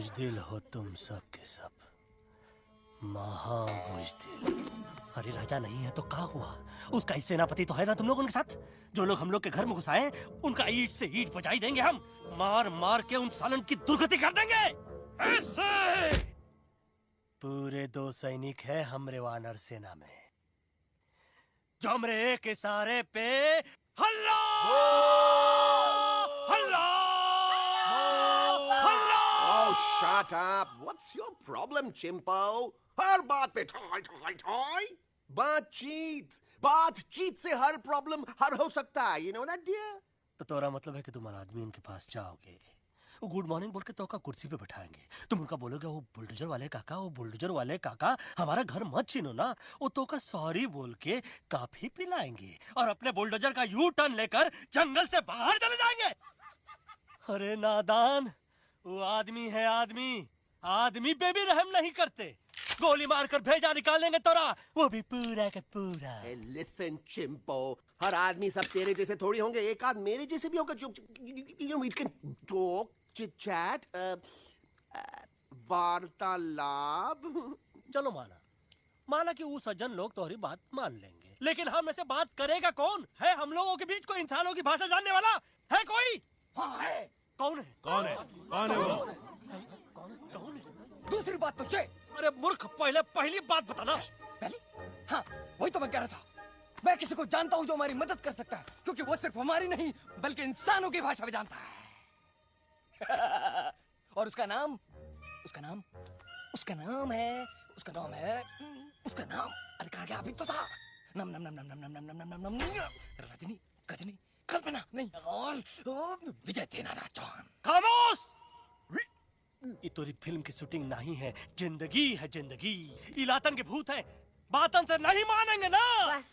बुजदिल हो तुम सब के सब, महाबुजदिल। अरे राजा नहीं है तो क्या हुआ? उसका ही सेनापति तो है ना तुम लोगों के साथ। जो लोग हम लोग के घर में घुसाए उनका ईंट से ईंट बजाई देंगे हम। मार मार के उन सालन की दुर्गति कर देंगे ऐसे। पूरे 2 सैनिक है हमरे वानर सेना में, जो हमरे एक इशारे पे हल्ला हल्ला हल्ला। Oh, shut up! What's your problem, Chimpo? हर बात पे ठोय ठोय ठोय। बातचीत से हर प्रॉब्लम हल हो सकता है, you know that, dear? तो तोरा मतलब है कि तुम आदमी उनके पास जाओगे, वो गुड मॉर्निंग बोल के तो का कुर्सी पे बैठाएंगे, तुम उनका बोलोगे वो बुलडोजर वाले काका हमारा घर मत छीनो ना, वो तो का सॉरी बोल के काफी पिलाएंगे और अपने बुलडोजर का यू टर्न लेकर जंगल से बाहर चले जाएंगे। अरे नादान, वो आदमी है आदमी पे भी रहम नहीं करते। गोली मारकर भेजा निकाल लेंगे तोरा, वो भी पूरा का पूरा। Hey, listen, Chimpo. हर आदमी सब तेरे जैसे थोड़ी होंगे, एक आध मेरे जैसे भी होगा। We can talk, chit chat, वार्तालाप। चलो माना कि वो सज्जन लोग तुम्हारी बात मान लेंगे, लेकिन हम ऐसे बात करेगा कौन? है हम लोगों के बीच कोई इंसानों की भाषा जानने वाला है कोई? हाँ है। कौन है? कौन है? दूसरी बात तुझे। अरे मूर्ख, पहली बात बताना। पहली? हाँ, वही तो मैं कह रहा था। मैं किसी को जानता हूँ जो हमारी मदद कर सकता है, क्योंकि वो सिर्फ हमारी नहीं बल्कि इंसानों की भाषा भी जानता है। और उसका नाम है अरे कहा गया अभी तो था। नम नम नम नम नम नम नम नम नम नम रजनी गजनी कल्पना नहीं और विजय देनाराज चौहान। खामोश! ये तोरी फिल्म की शूटिंग नहीं है, जिंदगी है जिंदगी। इलातन के भूत है, बातन से नहीं मानेंगे ना। बस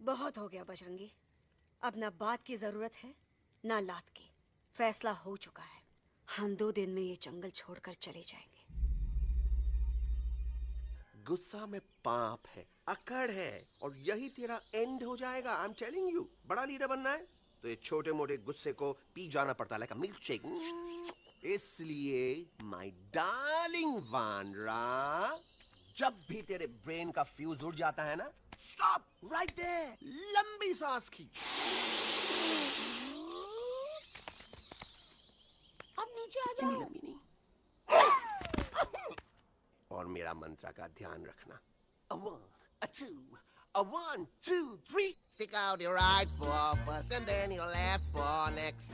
बहुत हो गया बजरंगी, अब ना बात की जरूरत है ना लात की। फैसला हो चुका है, हम 2 दिन में ये जंगल छोड़कर चले जाएंगे। गुस्सा में पाप है, अकड़ है, और यही तेरा एंड हो जाएगा। I am telling you. बड़ा लीडर बनना है तो ये छोटे मोटे गुस्से को पी जाना पड़ता है, लाइक अ मिल्क शेक। इसलिए माय डार्लिंग वानरा, जब भी तेरे ब्रेन का फ्यूज उड़ जाता है ना, स्टॉप राइट देयर, लंबी सांस खींच। अब नीचे आ जाओ। लंबी नहीं। और मेरा मंत्र का ध्यान रखना। A 1, a 2, a 1, 2, 3. Stick out your right paw first and then your left paw next.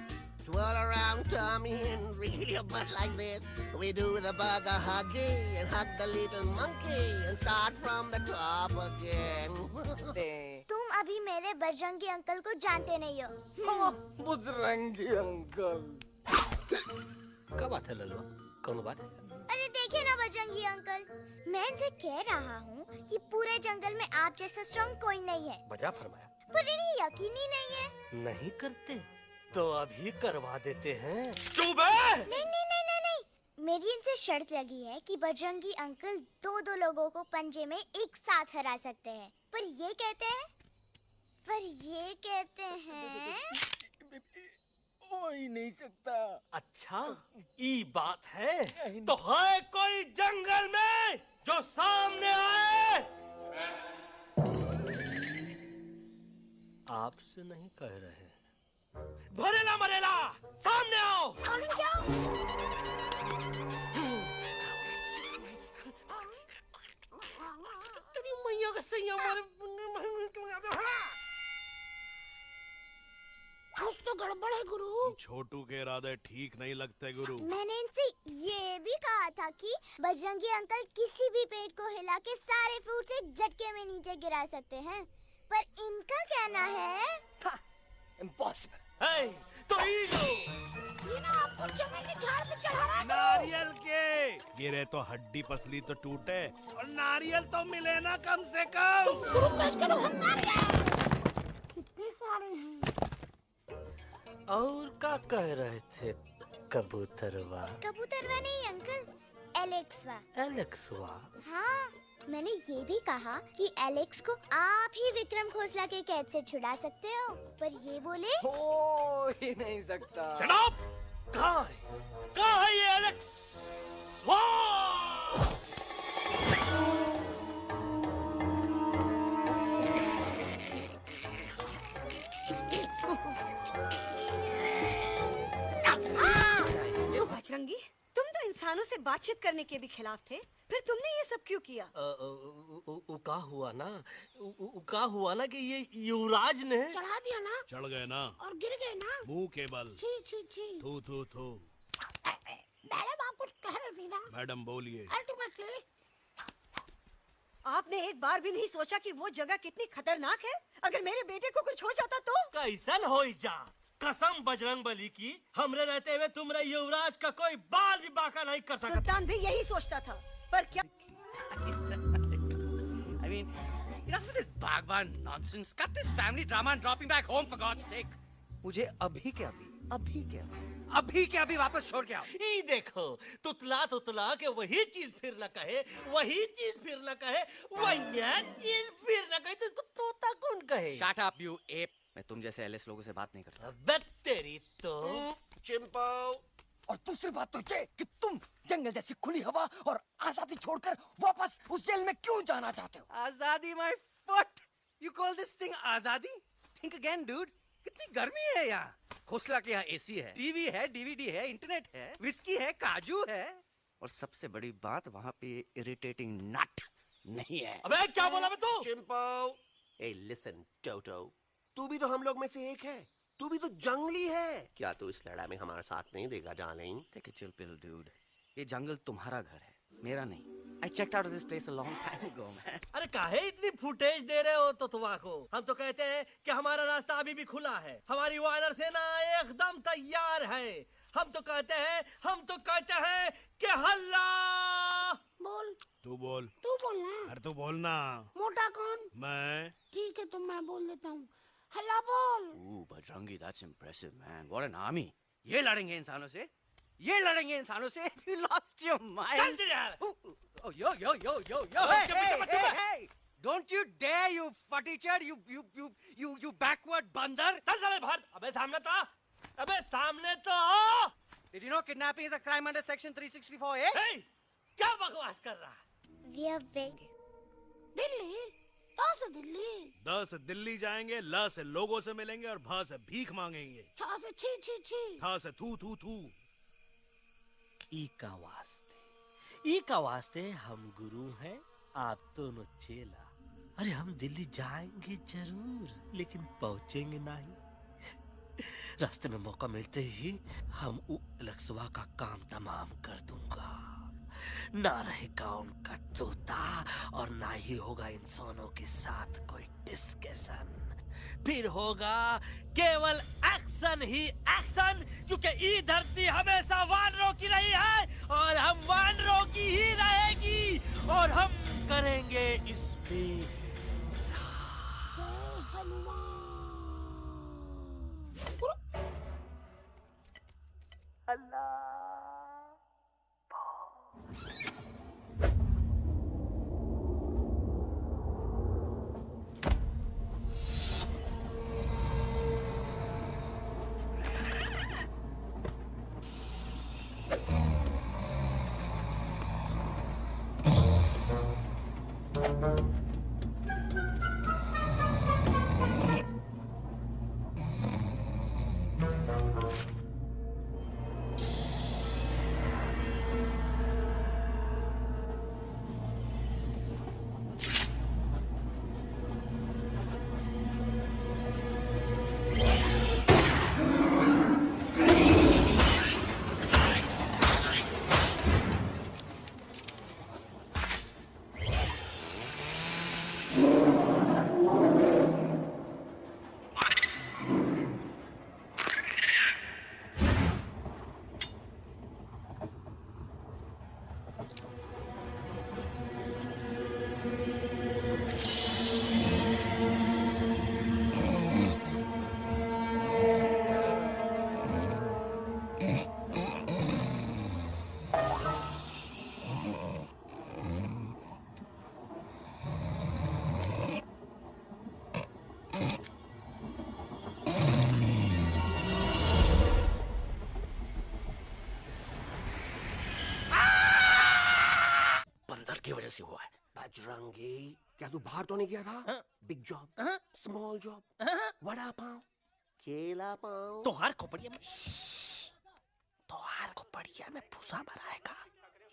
Twirl around tummy and wriggle your butt like this. We do the bugger huggy and hug the little monkey and start from the top again. तुम अभी मेरे Bajrangi uncle को जानते नहीं हो। Bajrangi uncle. क्या बात है ललुआ, कौन बात है? अरे देखिए ना बजरंगी अंकल, मैं इनसे कह रहा हूँ कि पूरे जंगल में आप जैसा स्ट्रॉन्ग कोई नहीं है। बजा फरमाया। पर इन्हें यकीन ही नहीं है। नहीं करते तो अभी करवा देते हैं। चुप है। नहीं, मेरी इनसे शर्त लगी है कि बजरंगी अंकल 2-2 लोगों को पंजे में एक साथ हरा सकते हैं। पर ये कहते हैं हो ही नहीं सकता। अच्छा, ये बात है तो है कोई जंगल में जो सामने आए? आपसे नहीं कह रहे, भरेला मरेला सामने आओ। मैया का सही हमारे कुछ तो गड़बड़ है गुरु। छोटू के इरादे ठीक नहीं लगते गुरु। मैंने इनसे ये भी कहा था कि बजरंगी अंकल किसी भी पेड़ को हिला के सारे फ्रूट एक झटके में नीचे गिरा सकते हैं, पर इनका कहना है इम्पॉसिबल। तो ये ना आपको चने के झाड़ पे चढ़ा रहा है। नारियल के गिरे तो हड्डी पसली तो टूटे, और नारियल तो मिले ना कम से कम। गुरु पेश करो, हम नारियल कितने सारे हैं। और क्या कह रहे थे कबूतरवा? कबूतरवा नहीं अंकल, एलेक्सवा। हाँ, मैंने ये भी कहा कि एलेक्स को आप ही विक्रम खोसला के कैद से छुड़ा सकते हो, पर ये बोले हो ही नहीं सकता। कहाँ है ये एलेक्स? बजरंगी, तुम तो इंसानों से बातचीत करने के भी खिलाफ थे, फिर तुमने ये सब क्यों किया? का हुआ ना, का हुआ ना कि ये युवराज ने चढ़ा दिया ना चढ़ गए ना और गिर गए ना। मुंह के बल। छी छी छी। थू थू थू। मैडम आप कुछ कह रही थी ना। मैडम बोलिए। अल्टीमेटली आपने एक बार भी नहीं सोचा कि वो जगह कितनी खतरनाक है? अगर मेरे बेटे को कुछ हो जाता तो? कैसन हो जा? कसम बजरंग बली की, हमरे रहते हुए तुमरे युवराज का कोई बाल भी बाका नहीं कर सकता। सुल्तान भी यही सोचता था, पर क्या? I mean, enough with this Bhagwan nonsense. Cut this family drama and drop him back home for God's sake. मुझे अभी के अभी वापस छोड़ के आओ। ई देखो, तुतला के वही चीज फिर न कहे, वही चीज फिर न कहे, वही चीज फिर न कहे, तो इसको तोता कौन कहे? Shut up, you ape. मैं तुम जैसे एलएस लोगों से बात नहीं करता। अबे तेरी तो। चिंपो, और दूसरी बात तो ये कि तुम जंगल जैसी खुली हवा और आजादी छोड़कर वापस उस जेल में क्यों जाना चाहते हो? आजादी my foot. You call this thing आजादी? Think again, dude. कितनी गर्मी है यहाँ। खोसला के यहाँ एसी है, टीवी है, डीवीडी है, इंटरनेट है, विस्की है, काजू है, और सबसे बड़ी बात वहाँ पे इरिटेटिंग नट नहीं है। अबे क्या बोला बे तू? चिंपो। ए लिसन टोटो, तू भी तो हम लोग में से एक है। तू भी तो जंगली है। क्या तू इस लड़ाई में हमारा साथ नहीं देगा darling? Take a chill pill, dude. ये जंगल तुम्हारा घर है, मेरा नहीं। I checked out of this place a long time ago, man. अरे काहे इतनी फुटेज दे रहे हो तो को? हम तो कहते हैं कि हमारा रास्ता अभी भी खुला है, हमारी वानर सेना एकदम तैयार है। हम तो कहते हैं कि हल्ला। बोल। तू बोल। तू बोलना। अरे तू बोलना। मोटा कौन? मैं। ठीक है तो मैं बोल देता हूँ। हल्ला बोल। Ooh, Bajrangi, that's impressive, man. What an army. ये लड़ेंगे इंसानों से? ये लड़ेंगे इंसानों से? You lost your mind. चल दे यार। Oh, yo. Hey, hey. Don't you dare, you footy-chud, you backward बंदर. चल साले बाहर। अबे सामने तो आओ। Did you know kidnapping is a crime under section 364A? Hey, क्या बकवास कर रहा है? We are very Delhi. तो से दिल्ली। द से दिल्ली जाएंगे, ल से लोगों से मिलेंगे और भ से भीख मांगेंगे। छ से छी छी छी। थ से थू थू थू। ई का वास्ते हम गुरु हैं, आप दोनों चेला। अरे हम दिल्ली जाएंगे जरूर, लेकिन पहुंचेंगे नहीं। रास्ते में मौका मिलते ही हम लक्सवा का काम तमाम कर दूंगा। ना रहेगा उनका तोता और ना ही होगा इंसानों के साथ कोई डिस्कशन। फिर होगा केवल एक्शन ही एक्शन, क्योंकि ये धरती हमेशा वानरों की रही है और हम वानरों की ही रहेगी, और हम करेंगे इस पे जय हनुमान। की वजह से हुआ है। बजरंगी, क्या तू बाहर तो नहीं गया था? Big job, small job, vada pav, केला पाव। तो हर खोपड़िया में तो हार को बढ़िया में भूसा भराएगा।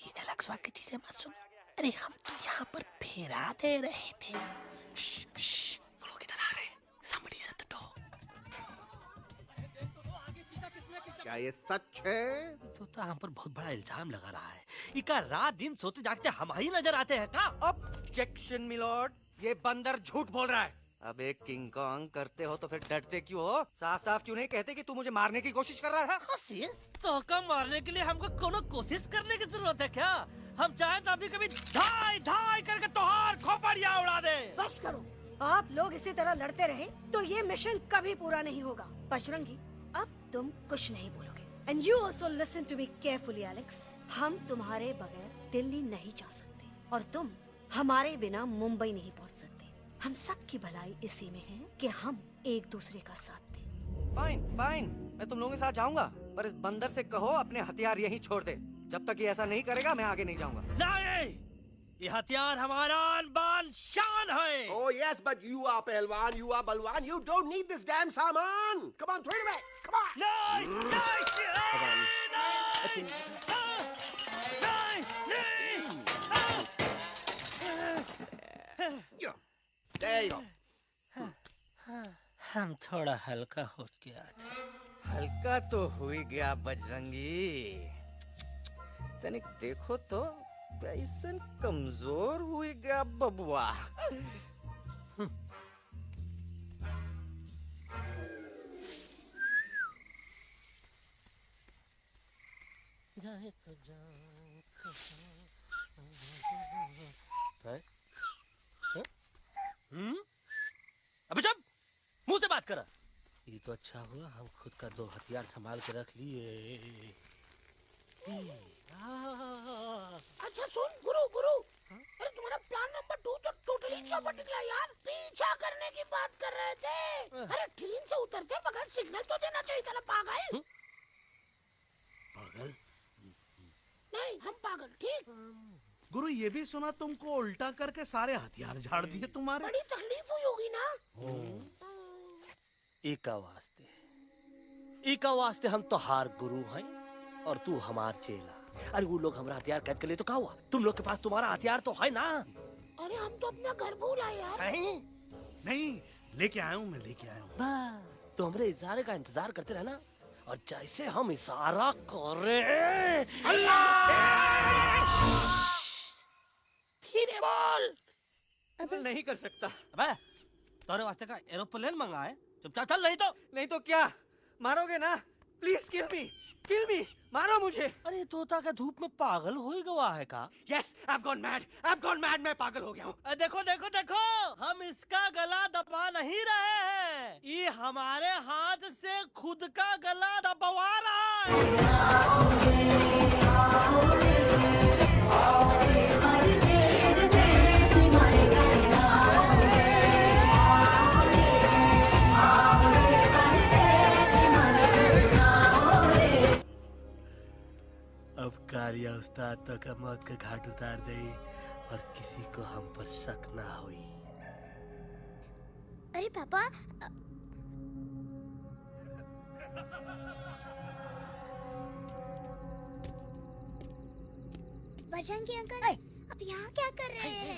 ये एलेक्सवा की चीजें मत सुन। अरे हम तो यहाँ पर फेरा दे रहे थे। वो लोग इधर आ रहे हैं। Somebody's at the door. क्या ये सच है? तो हम पर बहुत बड़ा इल्जाम लगा रहा है। इका रात दिन सोते जागते हम ही नजर आते हैं का? ऑब्जेक्शन मिलॉर्ड, ये बंदर झूठ बोल रहा है। अब एक किंग कॉन्ग करते हो तो फिर डरते क्यों हो? साफ साफ क्यों नहीं कहते कि तू मुझे मारने की कोशिश कर रहा था? तो का मारने के लिए हमको कोनो कोशिश करने की जरूरत है क्या? हम चाहे तो अभी कभी धाई धाई करके तोहार खोपड़िया उड़ा दे। बस करो। आप लोग इसी तरह लड़ते रहे तो ये मिशन कभी पूरा नहीं होगा। बजरंगी, अब तुम कुछ नहीं बोलोगे। And you also listen to me carefully, Alex. हम तुम्हारे बगैर दिल्ली नहीं जा सकते और तुम हमारे बिना मुंबई नहीं पहुंच सकते। हम सब की भलाई इसी में है कि हम एक दूसरे का साथ दें। फाइन फाइन, मैं तुम लोगों के साथ जाऊंगा, पर इस बंदर से कहो अपने हथियार यहीं छोड़ दे। जब तक ये ऐसा नहीं करेगा मैं आगे नहीं जाऊंगा। नहीं, ये हथियार हमारा आन बान शान है। Oh yes, but you are पहलवान, you are बलवान. You don't need this damn सामान. Come on, throw it away. Come on. नहीं, नहीं, There you go. हम थोड़ा हल्का हो गया था। हल्का तो हुई गया बजरंगी। तनिक देखो तो कैसन कमजोर हुई गया बबुआ। अबे जब मुंह से बात करा। ये तो अच्छा हुआ हम खुद का दो हथियार संभाल के रख लिए। अच्छा सुन गुरु गुरु, अरे तुम्हारा प्लान नंबर 2 तो टोटली चौपट निकला यार। पीछा करने की बात कर रहे थे। अरे ट्रेन से उतरते बगैर सिग्नल तो देना चाहिए था ना पागल। पागल? नहीं हम पागल, ठीक। गुरु ये भी सुना तुमको उल्टा करके सारे हथियार झाड़ दिए तुम्हारे। बड़ी तकलीफ हुई होगी ना। इका वास्ते हम तो हार गुरु हैं और तू हमार चेला। अरे वो लोग हमारा हथियार कैद कर ले तो क्या हुआ? तुम लोग के पास तुम्हारा हथियार तो है ना? अरे हम तो अपना घर भूल आए यार। नहीं, लेके आया हूँ, मैं लेके आया हूँ। तो हमारे इशारे का इंतजार करते रहना और जैसे हम इशारा करें फिर बोल। मैं नहीं कर सकता। अबे तोरे वास्ते का एरोप्लेन मंगाए, चुपचाप चल नहीं तो क्या मारोगे ना? प्लीज किल मी, मारो मुझे। अरे तोता का धूप में पागल हो ही गवा है का? यस, I've gone mad, मैं पागल हो गया हूँ। देखो देखो देखो, हम इसका गला दबा नहीं रहे हैं, ये हमारे हाथ से खुद का गला दबवा रहा है। अब कालिया उस्ताद तो का मौत का घाट उतार दे और किसी को हम पर शक ना हुई। अरे पापा, बजरंगी अंकल, अब यहाँ क्या कर रहे हैं?